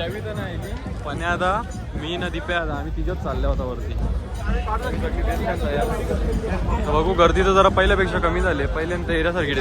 यावी तर नाही पण आता मी ना दिप्या आता आम्ही तिच्याच चालल्या होता वरती. तर बघू गर्दी तर जरा पहिल्यापेक्षा कमी झाली. पहिल्यांदा एरियासारखी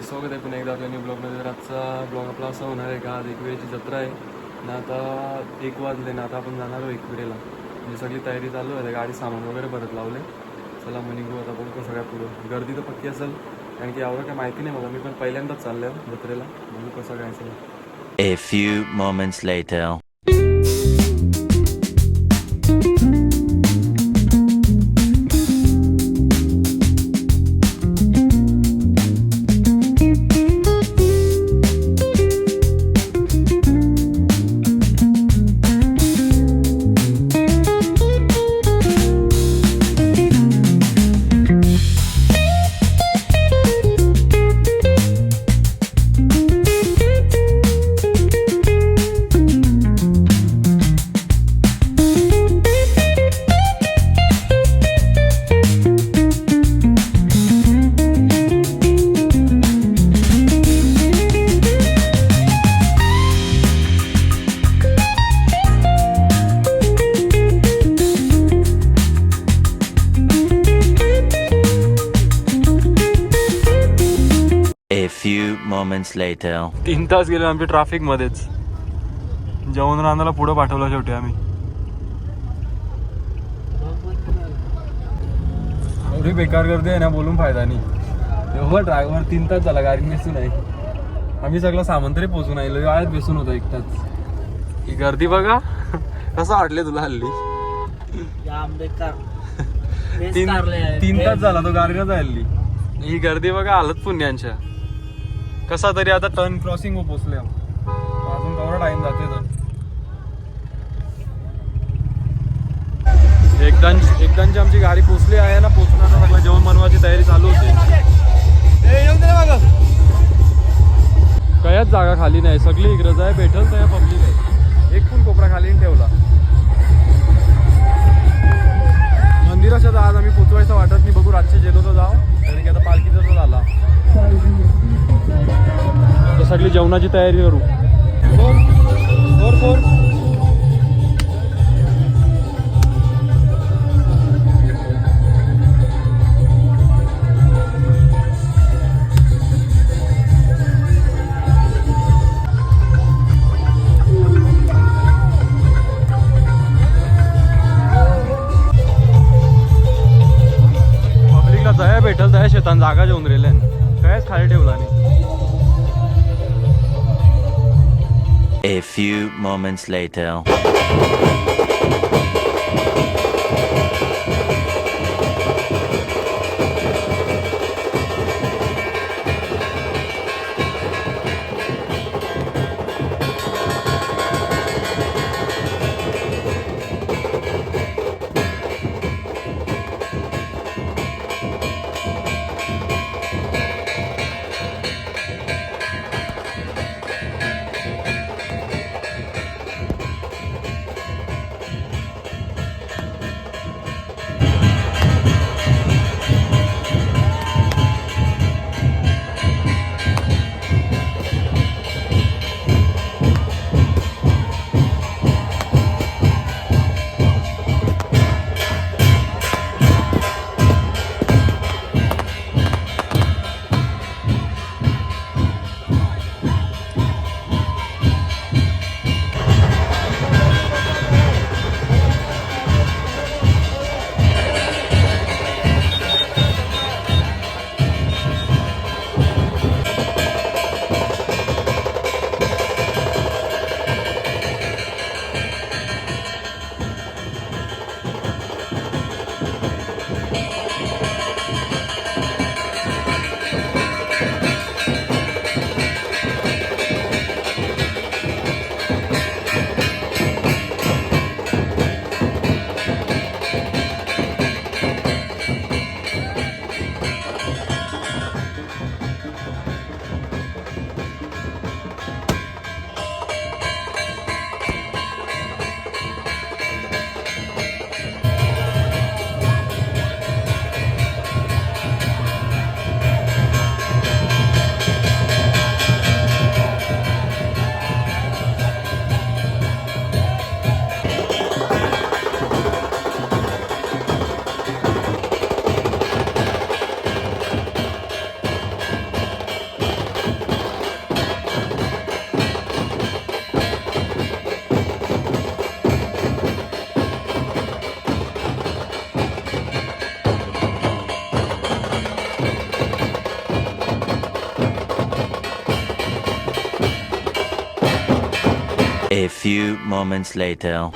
स्वागत आहे पुन्हा एकदा आपल्या न्यू ब्लॉगमध्ये. तर आजचा ब्लॉग आपला असा होणार आहे का आज एकविरेची जत्रा आहे ना. आता 1 वाजले ना. आता आपण जाणार आहोत एकविरेला. म्हणजे सगळी तयारी चालू आहे. गाडी सामान वगैरे परत लावले. चला मग निघू आता. बघू कसं काय पुढं. गर्दी तर पक्की असेल कारण की एवढं काय माहिती नाही मला. मी पण पहिल्यांदाच चाललो आहे जत्रेला. बघू कसं काय असेल. A few moments later. Moments later. 3 तास गेले आमच्या ट्रॅफिक मध्येच. जेवण रांधायला पुढे पाठवलं शेवटी आम्ही. एवढी बेकार गर्दी आहे ना बोलून फायदा नाही. एवढा ड्रायव्हर 3 तास झाला गाडी बेसून आहे. आम्ही सगळं सामान तरी पोहोचून आलो. वाळ्यात बेसून होता 1 तास. ही गर्दी बघा कसं वाटले तुला हल्ली. 3 तास झाला तो गाडीला हल्ली. ही गर्दी बघा हालत पुण्यांच्या. कसा तरी आता टर्न क्रॉसिंग वर पोहोचले. अजून केवढा टाइम जाते तर एकदांची आमची गाडी पोचली आहे ना. पोचून आता सगळं जेवण बनवायची तयारी चालू होती. कायच जागा खाली नाही. सगळी इकडंच आहे. भेटल तर पब्लिक आहे. एक पण कोपरा खाली नाही ठेवला. मंदिराच्या आज आम्ही पोचवायचं वाटत नाही. बघू रातचे जेलो तर जाऊ कारण की आता पालखीचा तो झाला. तर सगळी जेवणाची तयारी करू. पब्लिकला जाया भेटल त्या शेतान जागा जेवून राहिल्या. कायच खाली ठेवला नाही. A few moments later. few moments later.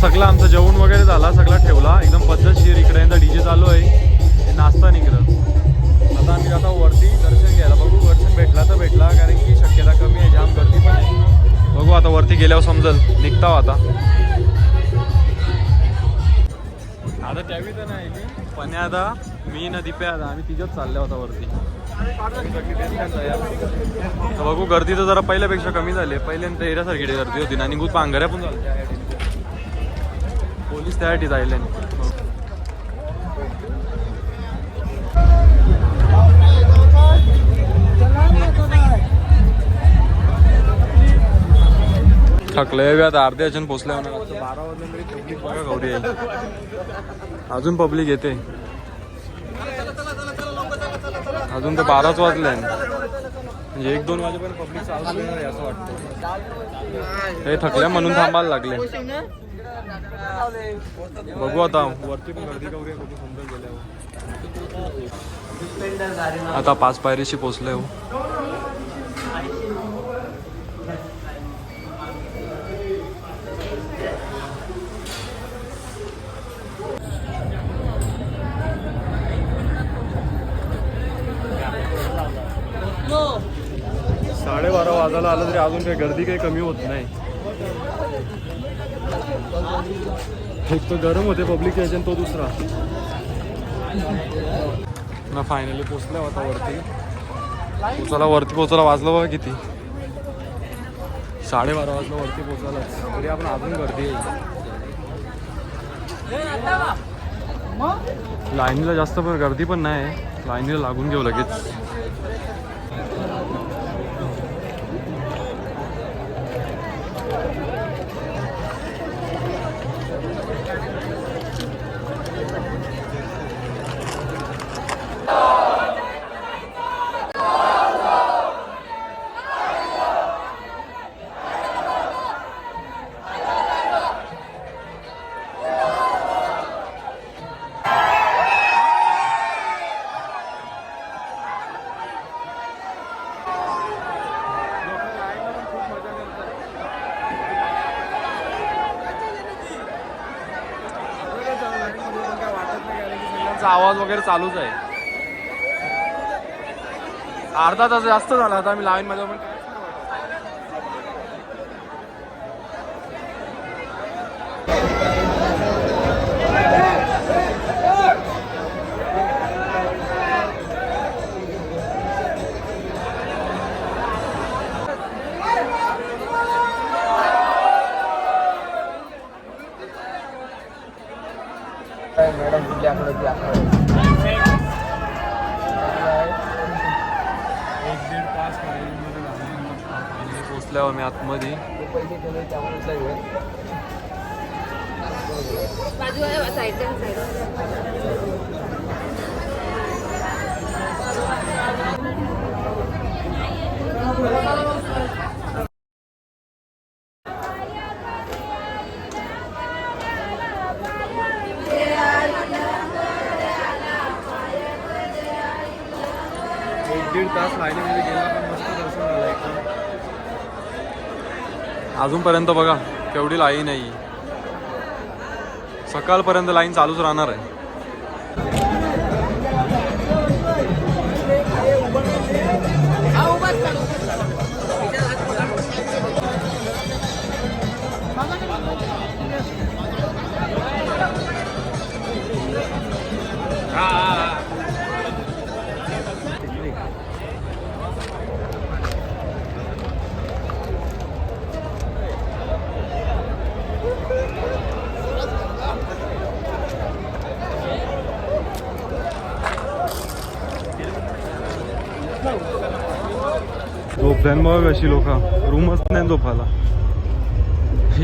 सगळं आमचं जेवण वगैरे झाला, सगळा ठेवला एकदम पद्धतशीर. इकडे डीजे चालू आहे, नाश्ता निघलं. आता आम्ही आता वरती दर्शन घ्यायला, बघू दर्शन भेटला तर भेटला, कारण की शक्यता कमी आहे, जाम गर्दी पण आहे. बघू आता वरती गेल्यावर समजल, निघता आता. आता त्यावी तर नाही पण आता मी ना दिप्या आता आम्ही तिच्याच चालल्या होता वरती. तर बघू गर्दी तर जरा पहिल्यापेक्षा कमी झाली आहे. पहिल्यांदा एरियासारखी गर्दी होती आणि गुत पांघऱ्या पण झाल्या. पोलीस त्यासाठी जायला थकले आता अर्ध्या ह्याच्यानं पोचल्या म्हणा. 12 वाजले तरी पब्लिक बघा गौरी आहे, अजून पब्लिक येते. अजून तर 12च वाजले, म्हणजे 1-2 वाजेपर्यंत पब्लिक चालू आहे असं वाटतं. हे थकल्या म्हणून थांबायला लागले. बघू आता वरती पण गर्दी गौरी बघू समजा गेल्यावर. आता 5 पायरीशी पोचले हो. साडेबारा वाजायला आलं तरी अजून काही गर्दी काही कमी होत नाही. एक तो गरम होते पब्लिक याच्यानं, तो दुसरा ना. फायनली पोचला होता वरती. वरती पोचायला वाजलं बघा किती, 12:30 वाजलं वरती पोचायला, तरी आपण अजून गर्दी आहे. लाईनीला जास्त पण गर्दी पण नाही, लाईनीला लागून घेऊ लगेच. आवाज वगैरे चालूच आहे. अर्धा तास जास्त झाला आता आम्ही लाईन मध्ये. पण पोचल्यावर मी आतमध्ये. एक 1.5 तास लाईनीमध्ये गेला, पण मस्त दर्शन झालं एकदम. अजूनपर्यंत बघा केवढी लाईन आहे. सकाळपर्यंत लाईन चालूच राहणार आहे. झोपल्यान बघा कशी लोक, रूमच नाही झोपायला.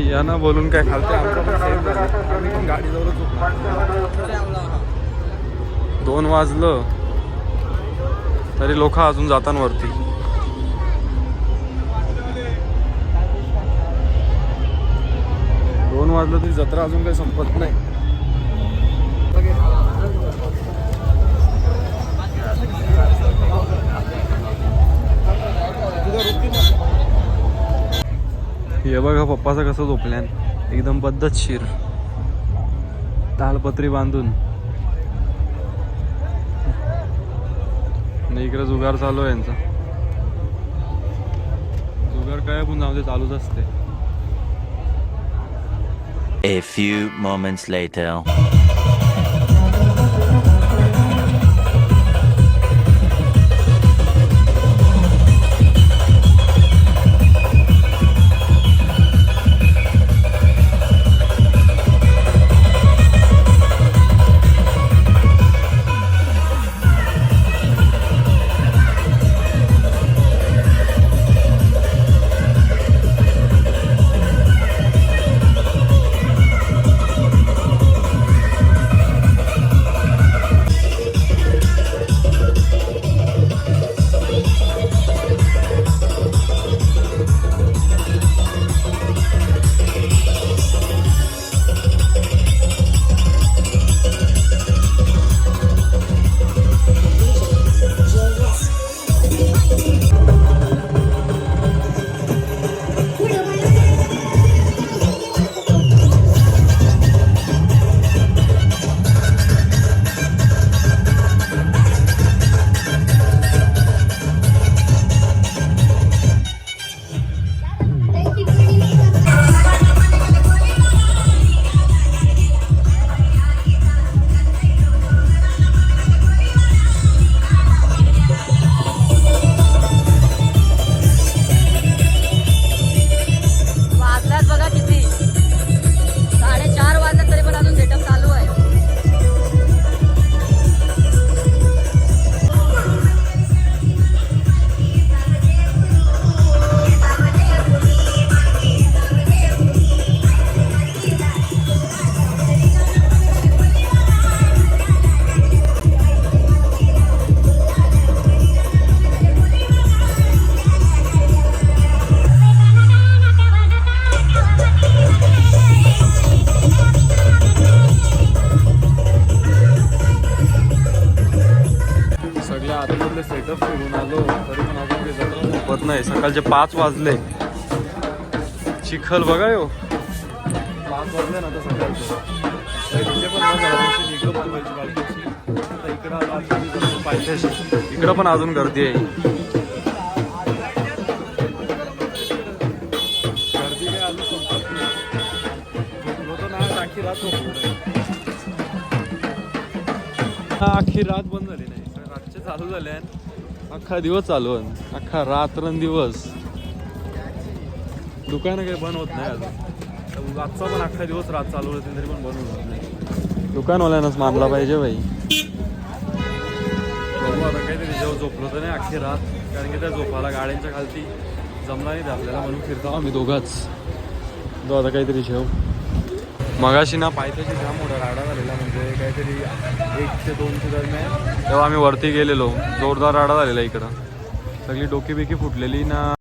यांना बोलून काय खालते, आमचा पण सेम झालं. आम्ही पण गाडीजवळच झोपलो. 2 वाजलं तरी लोक अजून जाताना वरती. दोन वाजलं तरी जत्रा अजून काही संपत नाही. हे बघा पप्पाचं कसं झोपल्यान, एकदम पद्धतशीर तालपत्री बांधून. इकडे जुगार चालू आहे यांचा. जुगार काय पण जाऊ दे, चालूच असते. A few moments later. Setup फिरून आलो तरी पण अजून काही जत्रा संपत नाही. सकाळचे 5 वाजले. चिखल बघा यो, 5 वाजले ना आता सकाळचे. इकडं पण अजून गर्दी आहे. गर्दी काय अजून संपत नाही. होतो ना आखी रात आखी रात बंद झाली नाही. रातचे चालू झाले, अख्खा दिवस चालू आहे. अख्खा रात्रंदिवस दुकानं काही बंद होत नाही अजून. आजचा पण अख्खा दिवस रात चालू होते तरी पण बंद होत नाही. दुकानवाल्यानंच मानला पाहिजे बाई. बघू आता काहीतरी जेव्हा झोपलो तर नाही अख्खी रात, कारण की त्या झोपाला गाड्यांच्या खालती जमला नाही आपल्याला, म्हणून फिरतो आम्ही दोघाच. तो आता काहीतरी जेव. मगाशी ना पायथ्याशी जाम मोठा राडा झालेला, म्हणजे काहीतरी 1 ते 2 दरम्यान. तेव्हा आम्ही वरती गेलेलो, जोरदार राडा झालेला इकडं. सगळी डोकी बिकी फुटलेली ना.